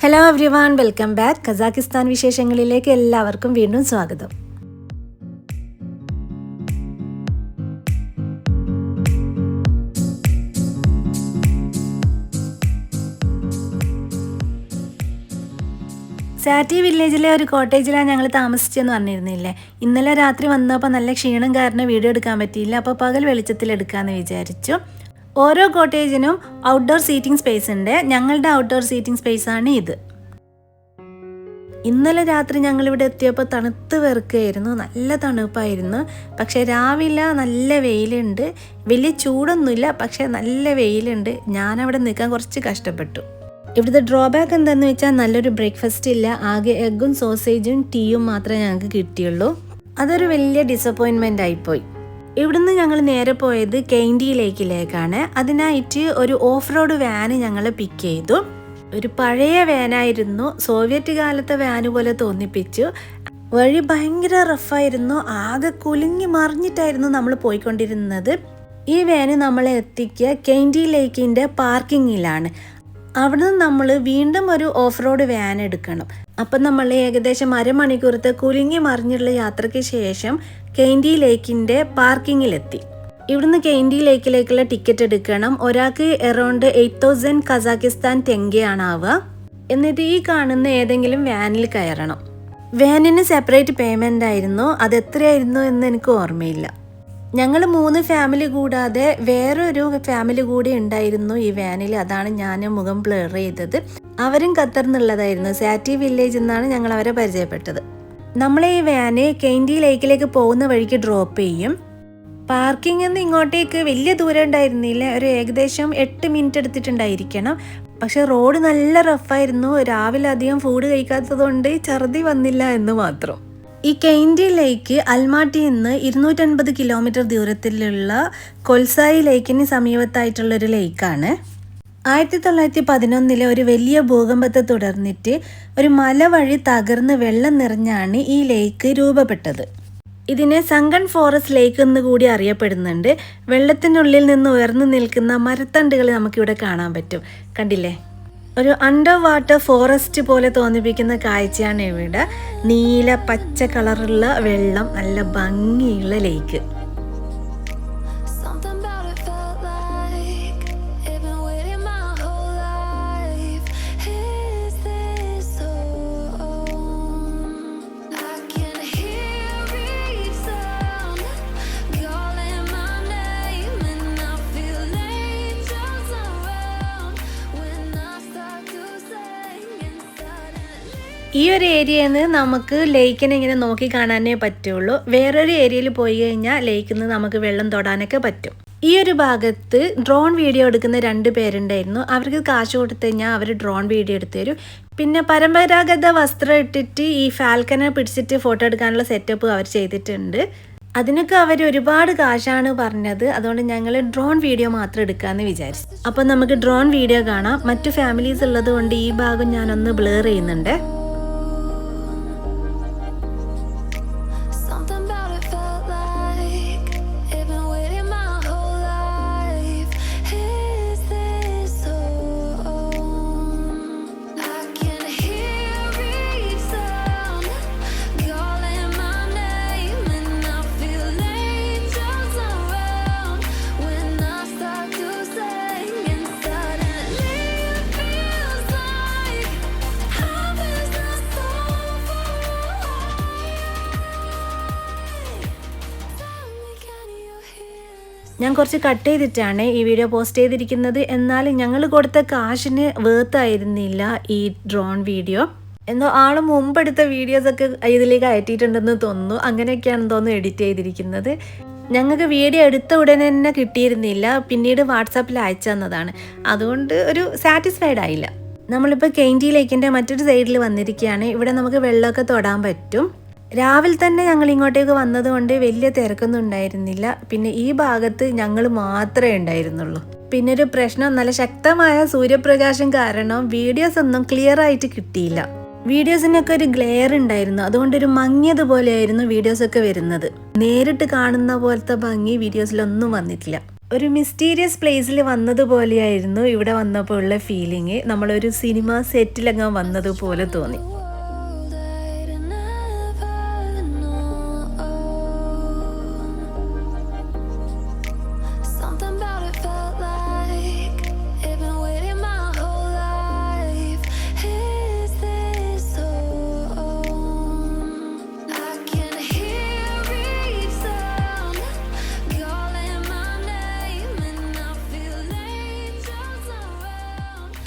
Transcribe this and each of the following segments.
Hello everyone, welcome back. Kazakhstan വിശേഷങ്ങളിലേക്ക് എല്ലാവർക്കും വീണ്ടും സ്വാഗതം. സാറ്റി വില്ലേജിലെ ഒരു കോട്ടേജിലാണ് ഞങ്ങൾ താമസിച്ചെന്ന് പറഞ്ഞിരുന്നില്ലേ. ഇന്നലെ രാത്രി വന്നപ്പോൾ നല്ല ക്ഷീണം കാരണം വീഡിയോ എടുക്കാൻ പറ്റിയില്ല. അപ്പോൾ പകൽ വെളിച്ചത്തിൽ എടുക്കാമെന്ന് വിചാരിച്ചു. ഓരോ കോട്ടേജിനും ഔട്ട്ഡോർ സീറ്റിംഗ് സ്പേസ് ഉണ്ട്. ഞങ്ങളുടെ ഔട്ട്ഡോർ സീറ്റിംഗ് സ്പേസാണ് ഇത്. ഇന്നലെ രാത്രി ഞങ്ങളിവിടെ എത്തിയപ്പോൾ തണുത്ത് വിറക്കുകയായിരുന്നു, നല്ല തണുപ്പായിരുന്നു. പക്ഷേ രാവിലെ നല്ല വെയിലുണ്ട്, വലിയ ചൂടൊന്നുമില്ല, പക്ഷേ നല്ല വെയിലുണ്ട്. ഞാനവിടെ നിൽക്കാൻ കുറച്ച് കഷ്ടപ്പെട്ടു. ഇവിടുത്തെ ഡ്രോബാക്ക് എന്താണെന്ന് വെച്ചാൽ നല്ലൊരു ബ്രേക്ക്ഫാസ്റ്റ് ഇല്ല. ആകെ എഗ്ഗും സോസേജും ടീയും മാത്രമേ ഞങ്ങൾക്ക് കിട്ടിയുള്ളൂ. അതൊരു വലിയ ഡിസപ്പോയിൻമെൻ്റ് ആയിപ്പോയി. ഇവിടുന്ന് ഞങ്ങൾ നേരെ പോയത് കെയിൻഡി ലേക്കിലേക്കാണ്. അതിനായിട്ട് ഒരു ഓഫ് റോഡ് വാന് ഞങ്ങൾ പിക്ക് ചെയ്തു. ഒരു പഴയ വാനായിരുന്നു, സോവിയറ്റ് കാലത്തെ വാന് പോലെ തോന്നിപ്പിച്ചു. വഴി ഭയങ്കര റഫായിരുന്നു, ആകെ കുലുങ്ങി മറിഞ്ഞിട്ടായിരുന്നു നമ്മൾ പോയിക്കൊണ്ടിരുന്നത്. ഈ വാന് നമ്മളെ എത്തിക്കുക കെയിൻഡി ലേക്കിൻ്റെ പാർക്കിങ്ങിലാണ്. അവിടുന്ന് നമ്മൾ വീണ്ടും ഒരു ഓഫ് റോഡ് വാൻ എടുക്കണം. അപ്പം നമ്മൾ ഏകദേശം അരമണിക്കൂറത്തെ കുലുങ്ങി മറിഞ്ഞുള്ള യാത്രയ്ക്ക് ശേഷം കെയിൻഡി ലേക്കിൻ്റെ പാർക്കിങ്ങിലെത്തി. ഇവിടുന്ന് കെയിൻഡി ലേക്കിലേക്കുള്ള ടിക്കറ്റ് എടുക്കണം. ഒരാൾക്ക് അറൗണ്ട് 8,000 കസാക്കിസ്ഥാൻ ടെങ്കയാണ് ആവുക. എന്നിട്ട് ഈ കാണുന്ന ഏതെങ്കിലും വാനിൽ കയറണം. വാനിന് സെപ്പറേറ്റ് പേയ്മെൻ്റ് ആയിരുന്നു. അത് എത്രയായിരുന്നു എന്ന് എനിക്ക് ഓർമ്മയില്ല. ഞങ്ങൾ 3 ഫാമിലി കൂടാതെ വേറൊരു ഫാമിലി കൂടി ഉണ്ടായിരുന്നു ഈ വാനിൽ. അതാണ് ഞാൻ മുഖം ബ്ലർ ചെയ്തത്. അവരും ഖത്തറിന്നുള്ളതായിരുന്നു. സാറ്റി വില്ലേജ് എന്നാണ് ഞങ്ങൾ അവരെ പരിചയപ്പെട്ടത്. നമ്മളെ ഈ വാന് കെയിൻഡി ലേക്കിലേക്ക് പോകുന്ന വഴിക്ക് ഡ്രോപ്പ് ചെയ്യും. പാർക്കിംഗ് എന്ന് ഇങ്ങോട്ടേക്ക് വലിയ ദൂരം ഉണ്ടായിരുന്നില്ല, ഒരു ഏകദേശം 8 മിനിറ്റ് എടുത്തിട്ടുണ്ടായിരിക്കണം. പക്ഷെ റോഡ് നല്ല റഫായിരുന്നു. രാവിലെ അധികം ഫുഡ് കഴിക്കാത്തത് കൊണ്ട് ഛർദി വന്നില്ല എന്ന് മാത്രം. ഈ കെയിൻഡി ലേക്ക് അൽമാട്ടിയിൽ നിന്ന് 250 കിലോമീറ്റർ ദൂരത്തിലുള്ള കൊൽസായി ലേക്കിന് സമീപത്തായിട്ടുള്ളൊരു ലേക്കാണ്. 1911 ഒരു വലിയ ഭൂകമ്പത്തെ തുടർന്നിട്ട് ഒരു മല വഴി തകർന്ന് വെള്ളം നിറഞ്ഞാണ് ഈ ലേക്ക് രൂപപ്പെട്ടത്. ഇതിനെ സങ്കൺ ഫോറസ്റ്റ് ലേക്ക് എന്ന് കൂടി അറിയപ്പെടുന്നുണ്ട്. വെള്ളത്തിനുള്ളിൽ നിന്ന് ഉയർന്നു നിൽക്കുന്ന മരത്തണ്ടുകൾ നമുക്കിവിടെ കാണാൻ പറ്റും. കണ്ടില്ലേ, ഒരു അണ്ടർ വാട്ടർ ഫോറസ്റ്റ് പോലെ തോന്നിപ്പിക്കുന്ന കാഴ്ചയാണ് ഇവിടെ. നീല പച്ച കളറുള്ള വെള്ളം, നല്ല ഭംഗിയുള്ള ലേക്ക്. ഈ ഒരു ഏരിയയിൽ നിന്ന് നമുക്ക് ലേക്കിനെ ഇങ്ങനെ നോക്കി കാണാനേ പറ്റുള്ളൂ. വേറൊരു ഏരിയയിൽ പോയി കഴിഞ്ഞാൽ ലേക്കിൽ നിന്ന് നമുക്ക് വെള്ളം തൊടാനൊക്കെ പറ്റും. ഈ ഒരു ഭാഗത്ത് ഡ്രോൺ വീഡിയോ എടുക്കുന്ന 2 പേരുണ്ടായിരുന്നു. അവർക്ക് കാശ് കൊടുത്തു കഴിഞ്ഞാൽ അവർ ഡ്രോൺ വീഡിയോ എടുത്തു തരും. പിന്നെ പരമ്പരാഗത വസ്ത്രം ഇട്ടിട്ട് ഈ ഫാൽക്കനെ പിടിച്ചിട്ട് ഫോട്ടോ എടുക്കാനുള്ള സെറ്റപ്പ് അവർ ചെയ്തിട്ടുണ്ട്. അതിനൊക്കെ അവർ ഒരുപാട് കാശാണ് പറഞ്ഞത്. അതുകൊണ്ട് ഞങ്ങൾ ഡ്രോൺ വീഡിയോ മാത്രം എടുക്കാമെന്ന് വിചാരിച്ചു. അപ്പോൾ നമുക്ക് ഡ്രോൺ വീഡിയോ കാണാം. മറ്റു ഫാമിലീസ് ഉള്ളത് കൊണ്ട് ഈ ഭാഗം ഞാനൊന്ന് ബ്ലർ ചെയ്യുന്നുണ്ട്. ഞാൻ കുറച്ച് കട്ട് ചെയ്തിട്ടാണ് ഈ വീഡിയോ പോസ്റ്റ് ചെയ്തിരിക്കുന്നത്. എന്നാലും ഞങ്ങൾ കൊടുത്ത കാശിന് വേർത്തായിരുന്നില്ല ഈ ഡ്രോൺ വീഡിയോ. എന്തോ ആൾ മുമ്പെടുത്ത വീഡിയോസൊക്കെ ഇതിലേക്ക് അയറ്റിയിട്ടുണ്ടെന്ന് തോന്നുന്നു. അങ്ങനെയൊക്കെയാണെന്ന് തോന്നുന്നു എഡിറ്റ് ചെയ്തിരിക്കുന്നത്. ഞങ്ങൾക്ക് വീഡിയോ എടുത്ത ഉടനെ തന്നെ കിട്ടിയിരുന്നില്ല, പിന്നീട് വാട്സാപ്പിൽ അയച്ചു തന്നതാണ്. അതുകൊണ്ട് ഒരു സാറ്റിസ്ഫൈഡ് ആയില്ല. നമ്മളിപ്പോൾ കെയിൻഡി ലേക്കിൻ്റെ മറ്റൊരു സൈഡിൽ വന്നിരിക്കുകയാണ്. ഇവിടെ നമുക്ക് വെള്ളമൊക്കെ തൊടാൻ പറ്റും. രാവിലെ തന്നെ ഞങ്ങൾ ഇങ്ങോട്ടേക്ക് വന്നതുകൊണ്ട് വലിയ തിരക്കൊന്നും ഉണ്ടായിരുന്നില്ല. പിന്നെ ഈ ഭാഗത്ത് ഞങ്ങൾ മാത്രമേ ഉണ്ടായിരുന്നുള്ളൂ. പിന്നെ ഒരു പ്രശ്നം, നല്ല ശക്തമായ സൂര്യപ്രകാശം കാരണം വീഡിയോസ് ഒന്നും ക്ലിയർ ആയിട്ട് കിട്ടിയില്ല. വീഡിയോസിനൊക്കെ ഒരു ഗ്ലെയർ ഉണ്ടായിരുന്നു. അതുകൊണ്ടൊരു മങ്ങിയതുപോലെയായിരുന്നു വീഡിയോസൊക്കെ വരുന്നത്. നേരിട്ട് കാണുന്ന പോലത്തെ ഭംഗി വീഡിയോസിലൊന്നും വന്നിട്ടില്ല. ഒരു മിസ്റ്റീരിയസ് പ്ലേസിൽ വന്നതുപോലെയായിരുന്നു ഇവിടെ വന്നപ്പോൾ ഉള്ള ഫീലിംഗ്. നമ്മളൊരു സിനിമ സെറ്റിലങ്ങ് വന്നതുപോലെ തോന്നി.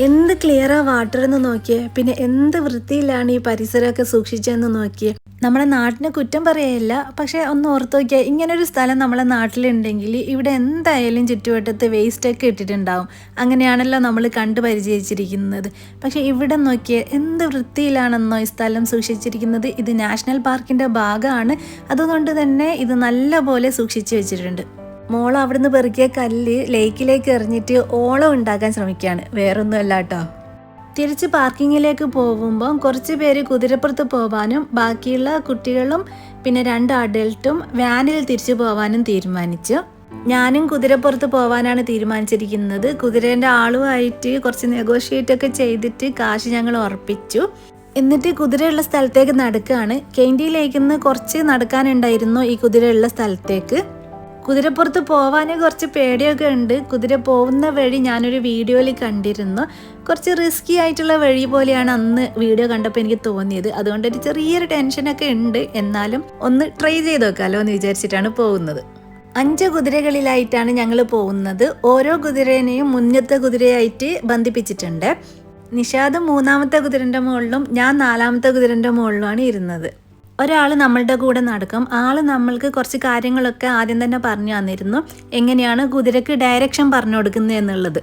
എന്ത് ക്ലിയറാ വാട്ടർ എന്ന് നോക്കിയേ. പിന്നെ എന്ത് വൃത്തിയിലാണ് ഈ പരിസരമൊക്കെ സൂക്ഷിച്ചതെന്ന് നോക്കിയേ. നമ്മുടെ നാട്ടിനെ കുറ്റം പറയല്ല, പക്ഷെ ഒന്ന് ഓർത്ത് നോക്കിയാൽ ഇങ്ങനൊരു സ്ഥലം നമ്മളെ നാട്ടിലുണ്ടെങ്കിൽ ഇവിടെ എന്തായാലും ചുറ്റുവട്ടത്ത് വേസ്റ്റൊക്കെ ഇട്ടിട്ടുണ്ടാവും. അങ്ങനെയാണല്ലോ നമ്മൾ കണ്ടു പരിചയിച്ചിരിക്കുന്നത്. പക്ഷെ ഇവിടെ നോക്കിയാൽ എന്ത് വൃത്തിയിലാണെന്നോ ഈ സ്ഥലം സൂക്ഷിച്ചിരിക്കുന്നത്. ഇത് നാഷണൽ പാർക്കിൻ്റെ ഭാഗമാണ്, അതുകൊണ്ട് തന്നെ ഇത് നല്ലപോലെ സൂക്ഷിച്ചു വെച്ചിട്ടുണ്ട്. മോൾ അവിടുന്ന് പെറുക്കിയ കല്ല് ലേക്കിലേക്ക് എറിഞ്ഞിട്ട് ഓളം ഉണ്ടാക്കാൻ ശ്രമിക്കുകയാണ്, വേറൊന്നുമല്ല കേട്ടോ. തിരിച്ച് പാർക്കിങ്ങിലേക്ക് പോകുമ്പോൾ കുറച്ച് പേര് കുതിരപ്പുറത്ത് പോകാനും ബാക്കിയുള്ള കുട്ടികളും പിന്നെ 2 അഡൽട്ടും വാനിൽ തിരിച്ചു പോകാനും തീരുമാനിച്ചു. ഞാനും കുതിരപ്പുറത്ത് പോകാനാണ് തീരുമാനിച്ചിരിക്കുന്നത്. കുതിരേൻ്റെ ആളുമായിട്ട് കുറച്ച് നെഗോഷിയേറ്റ് ഒക്കെ ചെയ്തിട്ട് കാശ് ഞങ്ങൾ ഉറപ്പിച്ചു. എന്നിട്ട് കുതിരയുള്ള സ്ഥലത്തേക്ക് നടക്കുകയാണ്. കെയിൻഡിയിലേക്ക് നിന്ന് കുറച്ച് നടക്കാനുണ്ടായിരുന്നു ഈ കുതിരയുള്ള സ്ഥലത്തേക്ക്. കുതിരപ്പുറത്ത് പോവാൻ കുറച്ച് പേടിയൊക്കെ ഉണ്ട്. കുതിര പോകുന്ന വഴി ഞാനൊരു വീഡിയോയിൽ കണ്ടിരുന്നു. കുറച്ച് റിസ്കി ആയിട്ടുള്ള വഴി പോലെയാണ് അന്ന് വീഡിയോ കണ്ടപ്പോൾ എനിക്ക് തോന്നിയത്. അതുകൊണ്ട് ഒരു ചെറിയൊരു ടെൻഷനൊക്കെ ഉണ്ട്. എന്നാലും ഒന്ന് ട്രൈ ചെയ്ത് നോക്കാമല്ലോ എന്ന് വിചാരിച്ചിട്ടാണ് പോകുന്നത്. 5 കുതിരകളിലായിട്ടാണ് ഞങ്ങൾ പോകുന്നത്. ഓരോ കുതിരേനെയും മുന്നത്തെ കുതിരയായിട്ട് ബന്ധിപ്പിച്ചിട്ടുണ്ട്. നിഷാദ് 3ാമത്തെ കുതിരൻ്റെ മുകളിലും ഞാൻ 4ാമത്തെ കുതിരൻ്റെ മുകളിലുമാണ് ഇരുന്നത്. ഒരാൾ നമ്മളുടെ കൂടെ നടക്കും. ആൾ നമ്മൾക്ക് കുറച്ച് കാര്യങ്ങളൊക്കെ ആദ്യം തന്നെ പറഞ്ഞു തന്നിരുന്നു, എങ്ങനെയാണ് കുതിരക്ക് ഡയറക്ഷൻ പറഞ്ഞു കൊടുക്കുന്നത് എന്നുള്ളത്.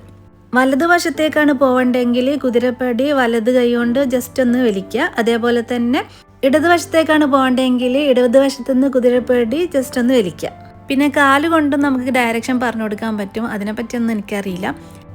വലതുവശത്തേക്കാണ് പോകണ്ടെങ്കിൽ കുതിരപ്പടി വലത് കൈ കൊണ്ട് ജസ്റ്റ് ഒന്ന് വലിക്കുക. അതേപോലെ തന്നെ ഇടതുവശത്തേക്കാണ് പോകണ്ടെങ്കിൽ ഇടതുവശത്തുനിന്ന് കുതിരപ്പടി ജസ്റ്റ് ഒന്ന് വലിക്കുക. പിന്നെ കാലുകൊണ്ടും നമുക്ക് ഡയറക്ഷൻ പറഞ്ഞു കൊടുക്കാൻ പറ്റും. അതിനെപ്പറ്റിയൊന്നും എനിക്കറിയില്ല.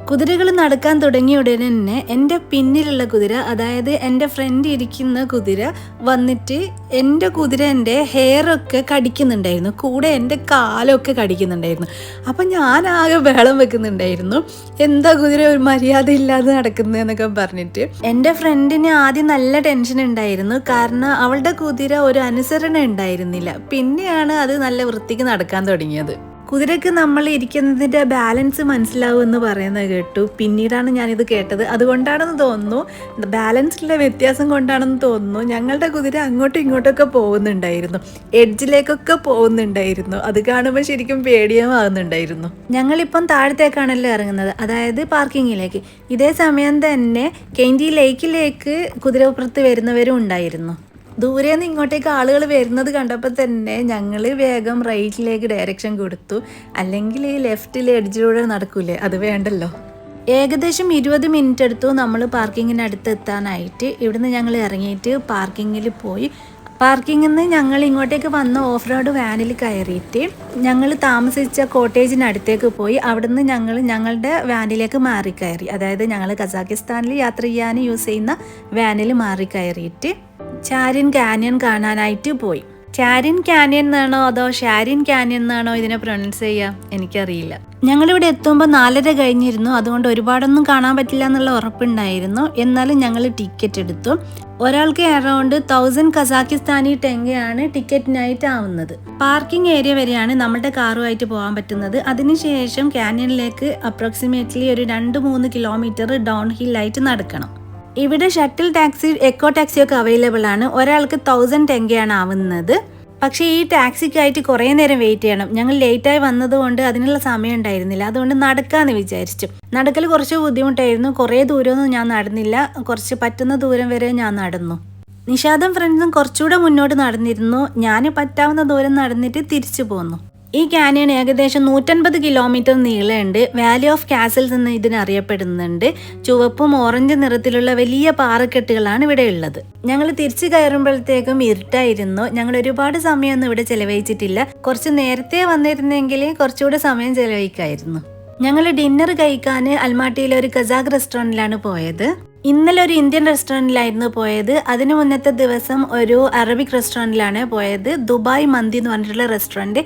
കുതിരകൾ നടക്കാൻ തുടങ്ങിയ ഉടനെ തന്നെ എൻ്റെ പിന്നിലുള്ള കുതിര, അതായത് എൻ്റെ ഫ്രണ്ട് ഇരിക്കുന്ന കുതിര വന്നിട്ട് എൻ്റെ കുതിരൻ്റെ ഹെയറൊക്കെ കടിക്കുന്നുണ്ടായിരുന്നു, കൂടെ എൻ്റെ കാലൊക്കെ കടിക്കുന്നുണ്ടായിരുന്നു. അപ്പം ഞാനാകെ ബഹളം വെക്കുന്നുണ്ടായിരുന്നു, എന്താ കുതിര ഒരു മര്യാദ ഇല്ലാതെ നടക്കുന്നതെന്നൊക്കെ പറഞ്ഞിട്ട്. എൻ്റെ ഫ്രണ്ടിന് ആദ്യം നല്ല ടെൻഷൻ ഉണ്ടായിരുന്നു, കാരണം അവളുടെ കുതിര ഒരു അനുസരണ ഉണ്ടായിരുന്നില്ല. പിന്നെയാണ് അത് നല്ല വൃത്തിക്ക് നടക്കാൻ തുടങ്ങിയത്. കുതിരക്ക് നമ്മൾ ഇരിക്കുന്നതിൻ്റെ ബാലൻസ് മനസ്സിലാവുമെന്ന് പറയുന്നത് കേട്ടു. പിന്നീടാണ് ഞാനിത് കേട്ടത്. അതുകൊണ്ടാണെന്ന് തോന്നുന്നു, ബാലൻസിലെ വ്യത്യാസം കൊണ്ടാണെന്ന് തോന്നുന്നു. ഞങ്ങളുടെ കുതിര അങ്ങോട്ടും ഇങ്ങോട്ടൊക്കെ പോകുന്നുണ്ടായിരുന്നു, എഡ്ജിലേക്കൊക്കെ പോകുന്നുണ്ടായിരുന്നു. അത് കാണുമ്പോൾ ശരിക്കും പേടിയുമാകുന്നുണ്ടായിരുന്നു. ഞങ്ങളിപ്പം താഴത്തേക്കാണല്ലോ ഇറങ്ങുന്നത്, അതായത് പാർക്കിങ്ങിലേക്ക്. ഇതേ സമയം തന്നെ കെയിൻഡി ലേക്കിലേക്ക് കുതിരപ്പുറത്ത് വരുന്നവരും ഉണ്ടായിരുന്നു. ദൂരെ നിന്ന് ഇങ്ങോട്ടേക്ക് ആളുകൾ വരുന്നത് കണ്ടപ്പോൾ തന്നെ ഞങ്ങൾ വേഗം റൈറ്റിലേക്ക് ഡയറക്ഷൻ കൊടുത്തു. അല്ലെങ്കിൽ ഈ ലെഫ്റ്റിൽ എഡ്ജിലൂടെ നടക്കൂലേ, അത് വേണ്ടല്ലോ. ഏകദേശം 20 മിനിറ്റ് എടുത്തു നമ്മൾ പാർക്കിങ്ങിനടുത്ത് എത്താനായിട്ട്. ഇവിടുന്ന് ഞങ്ങൾ ഇറങ്ങിയിട്ട് പാർക്കിങ്ങിൽ പോയി. പാർക്കിങ്ങിൽ നിന്ന് ഞങ്ങൾ ഇങ്ങോട്ടേക്ക് വന്ന ഓഫ് റോഡ് വാനിൽ കയറിയിട്ട് ഞങ്ങൾ താമസിച്ച കോട്ടേജിനടുത്തേക്ക് പോയി. അവിടുന്ന് ഞങ്ങൾ ഞങ്ങളുടെ വാനിലേക്ക് മാറിക്കയറി. അതായത് ഞങ്ങൾ കസാക്കിസ്ഥാനിൽ യാത്ര ചെയ്യാൻ യൂസ് ചെയ്യുന്ന വാനിൽ മാറിക്കയറിയിട്ട് ചാരിൻ കാനിയൻ കാണാനായിട്ട് പോയി. ചാരിൻ കാനിയൻ എന്നാണോ അതോ ഷാരിൻ കാനിയൻ എന്നാണോ ഇതിനെ പ്രൊനൗൺസ് ചെയ്യുക എനിക്കറിയില്ല. ഞങ്ങളിവിടെ എത്തുമ്പോൾ 4:30 കഴിഞ്ഞിരുന്നു. അതുകൊണ്ട് ഒരുപാടൊന്നും കാണാൻ പറ്റില്ല എന്നുള്ള ഉറപ്പുണ്ടായിരുന്നു. എന്നാലും ഞങ്ങൾ ടിക്കറ്റ് എടുത്തു. ഒരാൾക്ക് അറൗണ്ട് 1000 കസാക്കിസ്ഥാനി ടെങ്കയാണ് ടിക്കറ്റിനായിട്ട് ആവുന്നത്. പാർക്കിംഗ് ഏരിയ വരെയാണ് നമ്മുടെ കാറുമായിട്ട് പോകാൻ പറ്റുന്നത്. അതിനുശേഷം കാനിയനിലേക്ക് അപ്രോക്സിമേറ്റ്ലി ഒരു 2-3 കിലോമീറ്റർ ഡൗൺ ഹില്ലായിട്ട് നടക്കണം. ഇവിടെ ഷട്ടിൽ ടാക്സി, എക്കോ ടാക്സിയൊക്കെ അവൈലബിൾ ആണ്. ഒരാൾക്ക് 1000 ടെങ്കയാണ് ആവുന്നത്. പക്ഷേ ഈ ടാക്സിക്കായിട്ട് കുറേ നേരം വെയിറ്റ് ചെയ്യണം. ഞങ്ങൾ ലേറ്റായി വന്നതുകൊണ്ട് അതിനുള്ള സമയം ഉണ്ടായിരുന്നില്ല. അതുകൊണ്ട് നടക്കാമെന്ന് വിചാരിച്ചു. നടക്കൽ കുറച്ച് ബുദ്ധിമുട്ടായിരുന്നു. കുറേ ദൂരമൊന്നും ഞാൻ നടന്നില്ല, കുറച്ച് പറ്റുന്ന ദൂരം വരെ ഞാൻ നടന്നു. നിഷാദും ഫ്രണ്ട്സും കുറച്ചുകൂടെ മുന്നോട്ട് നടന്നിരുന്നു. ഞാൻ പറ്റാവുന്ന ദൂരം നടന്നിട്ട് തിരിച്ചു പോന്നു. ഈ കാനിയൻ ഏകദേശം 150 കിലോമീറ്റർ നീളമുണ്ട്. വാലി ഓഫ് കാസിൽസ് എന്ന് ഇതിനറിയപ്പെടുന്നുണ്ട്. ചുവപ്പും ഓറഞ്ച് നിറത്തിലുള്ള വലിയ പാറക്കെട്ടുകളാണ് ഇവിടെ ഉള്ളത്. ഞങ്ങൾ തിരിച്ചു കയറുമ്പോഴത്തേക്കും ഇരുട്ടായിരുന്നു. ഞങ്ങൾ ഒരുപാട് സമയമൊന്നും ഇവിടെ ചെലവഴിച്ചിട്ടില്ല. കുറച്ച് നേരത്തെ വന്നിരുന്നെങ്കിൽ കുറച്ചുകൂടെ സമയം ചെലവഴിക്കായിരുന്നു. ഞങ്ങൾ ഡിന്നർ കഴിക്കാൻ അൽമാട്ടിയിലെ ഒരു കസാഖ് റെസ്റ്റോറൻറ്റിലാണ് പോയത്. ഇന്നലെ ഒരു ഇന്ത്യൻ റെസ്റ്റോറൻറ്റിലായിരുന്നു പോയത്. അതിന് മുന്നത്തെ ദിവസം ഒരു അറബിക് റെസ്റ്റോറൻറ്റിലാണ് പോയത്. ദുബായ് മന്തി എന്ന് പറഞ്ഞിട്ടുള്ള റെസ്റ്റോറൻറ്റ്.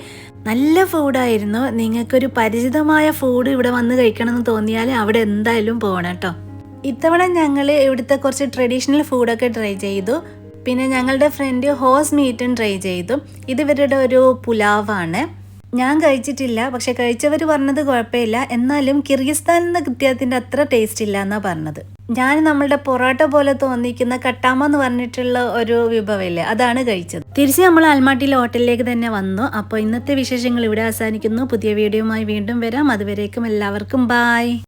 നല്ല ഫുഡായിരുന്നു. നിങ്ങൾക്കൊരു പരിചിതമായ ഫുഡ് ഇവിടെ വന്ന് കഴിക്കണമെന്ന് തോന്നിയാൽ അവിടെ എന്തായാലും പോകണം കേട്ടോ. ഇത്തവണ ഞങ്ങൾ ഇവിടുത്തെ കുറച്ച് ട്രഡീഷണൽ ഫുഡൊക്കെ ട്രൈ ചെയ്തു. പിന്നെ ഞങ്ങളുടെ ഫ്രണ്ട് ഹോസ് മീറ്റും ട്രൈ ചെയ്തു. ഇത് ഇവരുടെ ഒരു പുലാവാണ്. ഞാൻ കഴിച്ചിട്ടില്ല, പക്ഷെ കഴിച്ചവർ പറഞ്ഞത് കുഴപ്പമില്ല. എന്നാലും കിർഗിസ്ഥാനിൽ നിന്ന് കിട്ടിയതിൻ്റെ അത്ര ടേസ്റ്റ് ഇല്ല എന്നാണ് പറഞ്ഞത്. ഞാൻ നമ്മളുടെ പൊറോട്ട പോലെ തോന്നിക്കുന്ന കട്ടാമ എന്ന് പറഞ്ഞിട്ടുള്ള ഒരു വിഭവമില്ലേ, അതാണ് കഴിച്ചത്. തിരിച്ച് നമ്മൾ അൽമാട്ടിയിലെ ഹോട്ടലിലേക്ക് തന്നെ വന്നു. അപ്പോൾ ഇന്നത്തെ വിശേഷങ്ങൾ ഇവിടെ അവസാനിക്കുന്നു. പുതിയ വീഡിയോയുമായി വീണ്ടും വരാം. അതുവരേക്കും എല്ലാവർക്കും ബായ്.